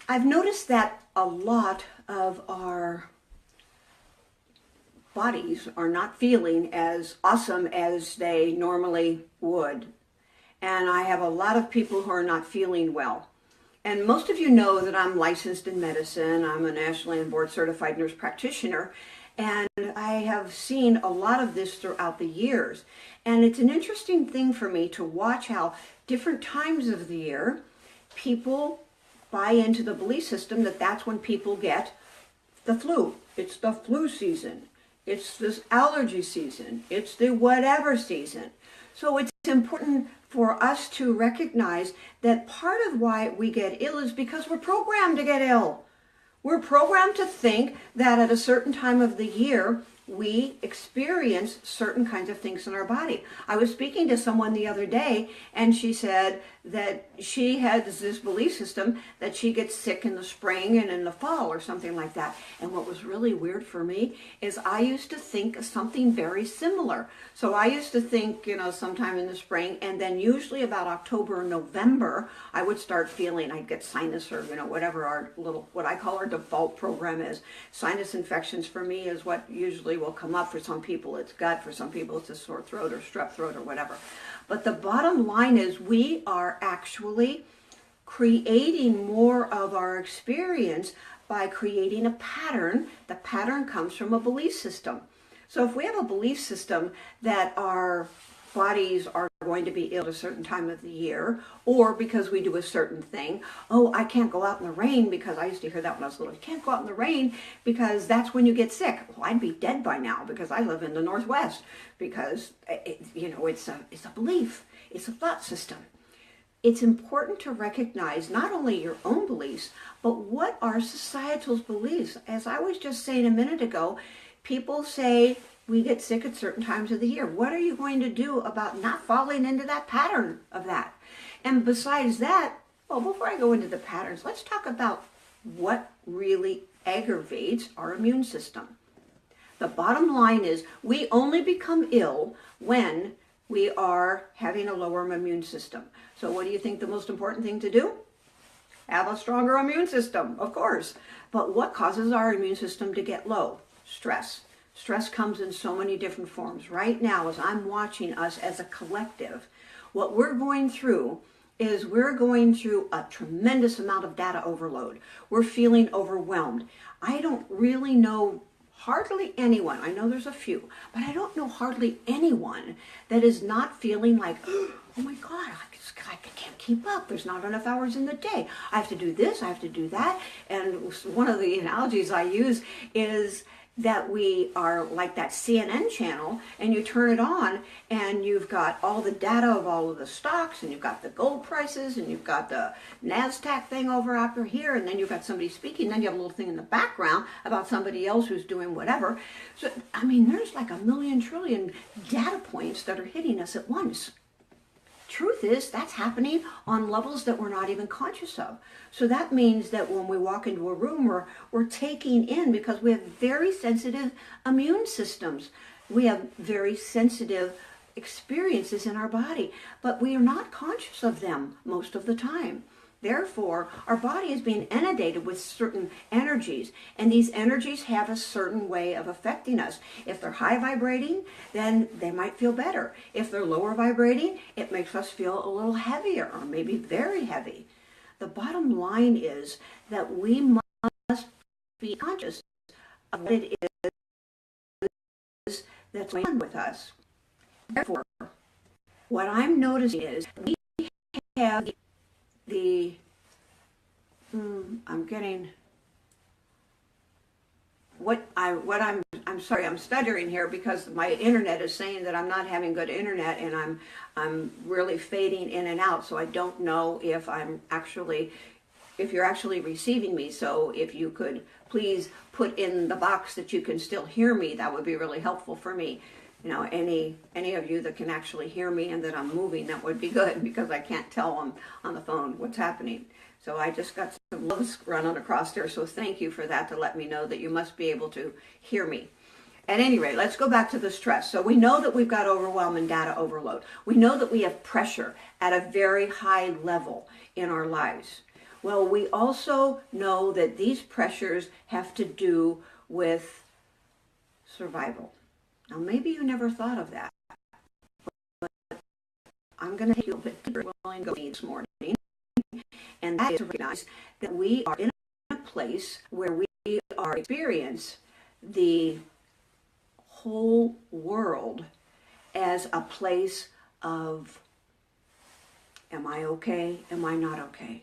I've noticed that a lot of our bodies are not feeling as awesome as they normally would. And I have a lot of people who are not feeling well. And most of you know that I'm licensed in medicine. I'm a nationally and board certified nurse practitioner. And I have seen a lot of this throughout the years. And it's an interesting thing for me to watch how different times of the year people buy into the belief system that that's when people get the flu. It's the flu season. It's this allergy season. It's the whatever season. So it's important for us to recognize that part of why we get ill is because we're programmed to get ill. We're programmed to think that at a certain time of the year, we experience certain kinds of things in our body. I was speaking to someone the other day, and she said that she has this belief system that she gets sick in the spring and in the fall or something like that. And what was really weird for me is I used to think something very similar. So I used to think, sometime in the spring, and then usually about October or November, I would start feeling, I'd get sinus or, whatever our little, what I call our default program is. Sinus infections for me is what usually will come up. For some people it's gut, for some people it's a sore throat or strep throat or whatever. But the bottom line is we are actually creating more of our experience by creating a pattern. The pattern comes from a belief system. So if we have a belief system that our bodies are going to be ill at a certain time of the year, or because we do a certain thing, oh, I can't go out in the rain because I used to hear that when I was little. You can't go out in the rain because that's when you get sick. Well, I'd be dead by now because I live in the Northwest because, it's a belief. It's a thought system. It's important to recognize not only your own beliefs, but what are societal's beliefs. As I was just saying a minute ago, people say we get sick at certain times of the year. What are you going to do about not falling into that pattern of that? And besides that, well, before I go into the patterns, let's talk about what really aggravates our immune system. The bottom line is we only become ill when we are having a lower immune system. So what do you think the most important thing to do? Have a stronger immune system, of course. But what causes our immune system to get low? Stress. Stress comes in so many different forms. Right now, as I'm watching us as a collective, what we're going through is we're going through a tremendous amount of data overload. We're feeling overwhelmed. I don't really know hardly anyone, I know there's a few, but I don't know hardly anyone that is not feeling like, oh my God, I can't keep up. There's not enough hours in the day. I have to do this, I have to do that. And one of the analogies I use is that we are like that CNN channel, and you turn it on and you've got all the data of all of the stocks, and you've got the gold prices, and you've got the NASDAQ thing over after here, and then you've got somebody speaking, then you have a little thing in the background about somebody else who's doing whatever. So, there's like a million trillion data points that are hitting us at once. Truth is, that's happening on levels that we're not even conscious of. So that means that when we walk into a room, we're taking in, because we have very sensitive immune systems. We have very sensitive experiences in our body, but we are not conscious of them most of the time. Therefore, our body is being inundated with certain energies, and these energies have a certain way of affecting us. If they're high vibrating, then they might feel better. If they're lower vibrating, it makes us feel a little heavier, or maybe very heavy. The bottom line is that we must be conscious of what it is that's going on with us. Therefore, what I'm noticing is we have I'm sorry, I'm stuttering here because my internet is saying that I'm not having good internet, and I'm really fading in and out, so I don't know if you're actually receiving me. So if you could please put in the box that you can still hear me, that would be really helpful for me. Any of you that can actually hear me and that I'm moving, that would be good, because I can't tell on the phone what's happening. So I just got some loves running across there, so thank you for that, to let me know that you must be able to hear me. At any rate, let's go back to the stress. So we know that we've got overwhelm and data overload. We know that we have pressure at a very high level in our lives. Well, we also know that these pressures have to do with survival. Now, maybe you never thought of that. I'm going to take you a bit deeper willing to go this morning, and that is to recognize that we are in a place where we are experiencing the whole world as a place of, am I okay? Am I not okay?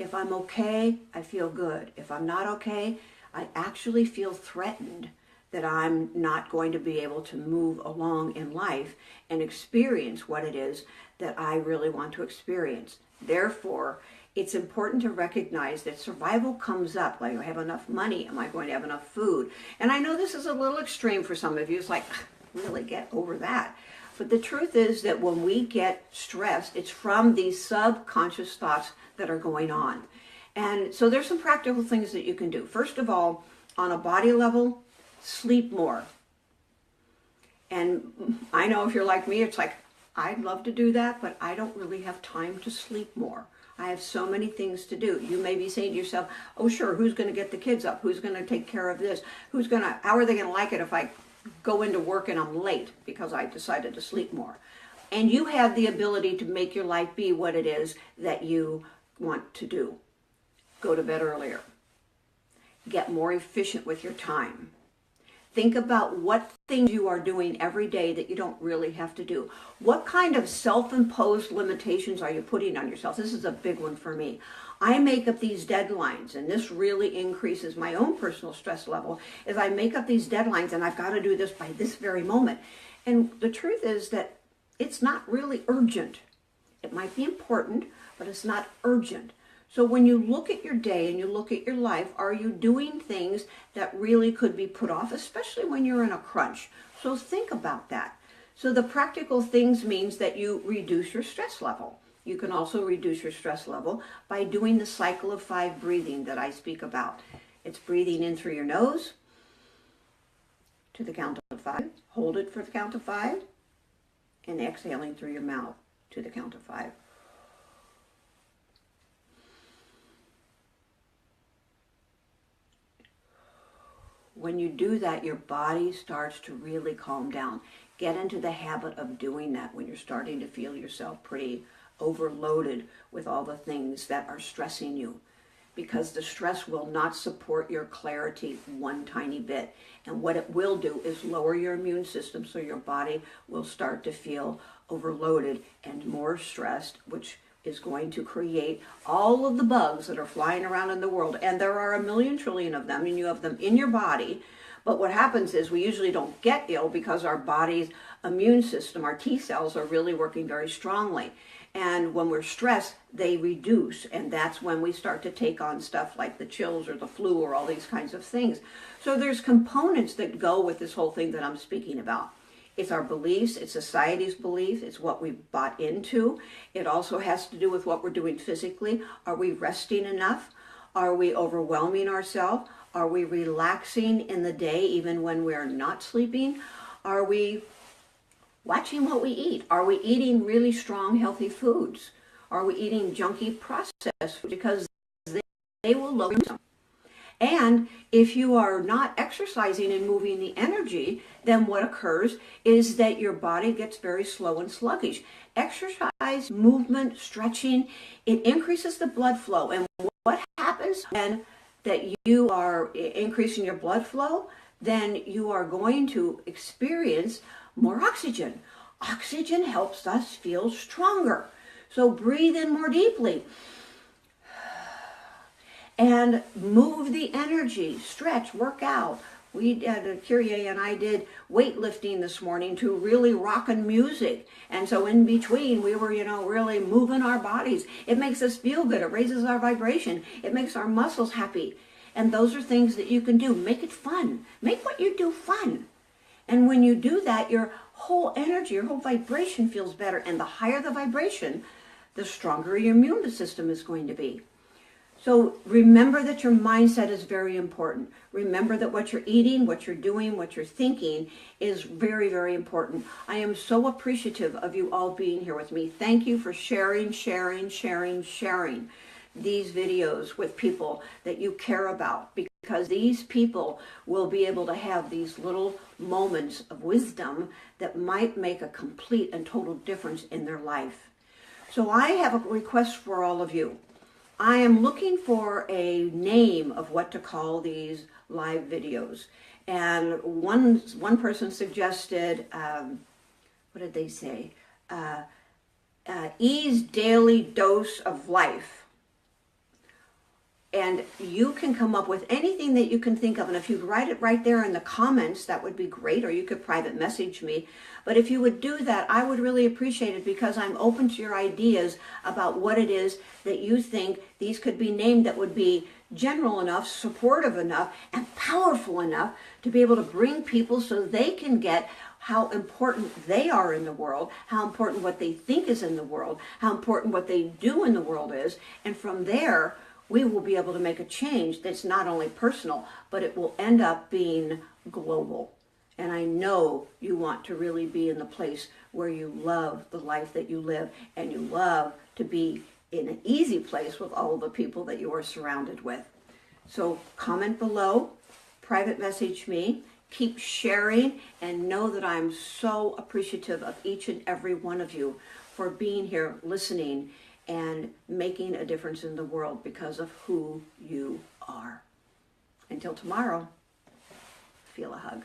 If I'm okay, I feel good. If I'm not okay, I actually feel threatened that I'm not going to be able to move along in life and experience what it is that I really want to experience. Therefore, it's important to recognize that survival comes up, like, I have enough money, am I going to have enough food? And I know this is a little extreme for some of you. It's like, really get over that. But the truth is that when we get stressed, it's from these subconscious thoughts that are going on. And so there's some practical things that you can do. First of all, on a body level, sleep more. And I know if you're like me, it's like, I'd love to do that, but I don't really have time to sleep more. I have so many things to do. You may be saying to yourself, oh sure, who's going to get the kids up? Who's going to take care of this? How are they going to like it if I go into work and I'm late because I decided to sleep more? And you have the ability to make your life be what it is that you want to do. Go to bed earlier. Get more efficient with your time. Think about what things you are doing every day that you don't really have to do. What kind of self-imposed limitations are you putting on yourself? This is a big one for me. I make up these deadlines, and this really increases my own personal stress level, is I make up these deadlines and I've got to do this by this very moment. And the truth is that it's not really urgent. It might be important, but it's not urgent. So when you look at your day and you look at your life, are you doing things that really could be put off, especially when you're in a crunch? So think about that. So the practical things means that you reduce your stress level. You can also reduce your stress level by doing the cycle of 5 breathing that I speak about. It's breathing in through your nose to the count of 5, hold it for the count of 5, and exhaling through your mouth to the count of 5. When you do that, your body starts to really calm down. Get into the habit of doing that when you're starting to feel yourself pretty overloaded with all the things that are stressing you, because the stress will not support your clarity one tiny bit. And what it will do is lower your immune system, so your body will start to feel overloaded and more stressed, which is going to create all of the bugs that are flying around in the world. And there are a million trillion of them, and you have them in your body. But what happens is we usually don't get ill because our body's immune system, our T cells, are really working very strongly. And when we're stressed, they reduce. And that's when we start to take on stuff like the chills or the flu or all these kinds of things. So there's components that go with this whole thing that I'm speaking about. It's our beliefs, it's society's beliefs, it's what we've bought into. It also has to do with what we're doing physically. Are we resting enough? Are we overwhelming ourselves? Are we relaxing in the day even when we're not sleeping? Are we watching what we eat? Are we eating really strong, healthy foods? Are we eating junky processed foods? Because they will lower you. And if you are not exercising and moving the energy, then what occurs is that your body gets very slow and sluggish. Exercise, movement, stretching, it increases the blood flow. And what happens when that you are increasing your blood flow? Then you are going to experience more oxygen. Oxygen helps us feel stronger. So breathe in more deeply. And move the energy, stretch, work out. Kyrie and I did weightlifting this morning to really rockin' music. And so in between, we were, really moving our bodies. It makes us feel good. It raises our vibration. It makes our muscles happy. And those are things that you can do. Make it fun. Make what you do fun. And when you do that, your whole energy, your whole vibration feels better. And the higher the vibration, the stronger your immune system is going to be. So remember that your mindset is very important. Remember that what you're eating, what you're doing, what you're thinking is very, very important. I am so appreciative of you all being here with me. Thank you for sharing. these videos with people that you care about, because these people will be able to have these little moments of wisdom that might make a complete and total difference in their life. So I have a request for all of you. I am looking for a name of what to call these live videos. And one person suggested, what did they say? E's Daily Dose of Life. And you can come up with anything that you can think of. And if you write it right there in the comments, that would be great. Or you could private message me. But if you would do that, I would really appreciate it, because I'm open to your ideas about what it is that you think these could be named that would be general enough, supportive enough, and powerful enough to be able to bring people so they can get how important they are in the world, how important what they think is in the world, how important what they do in the world is. And from there, we will be able to make a change that's not only personal, but it will end up being global. And I know you want to really be in the place where you love the life that you live, and you love to be in an easy place with all the people that you are surrounded with. So comment below, private message me, keep sharing, and know that I'm so appreciative of each and every one of you for being here, listening, and making a difference in the world because of who you are. Until tomorrow, feel a hug.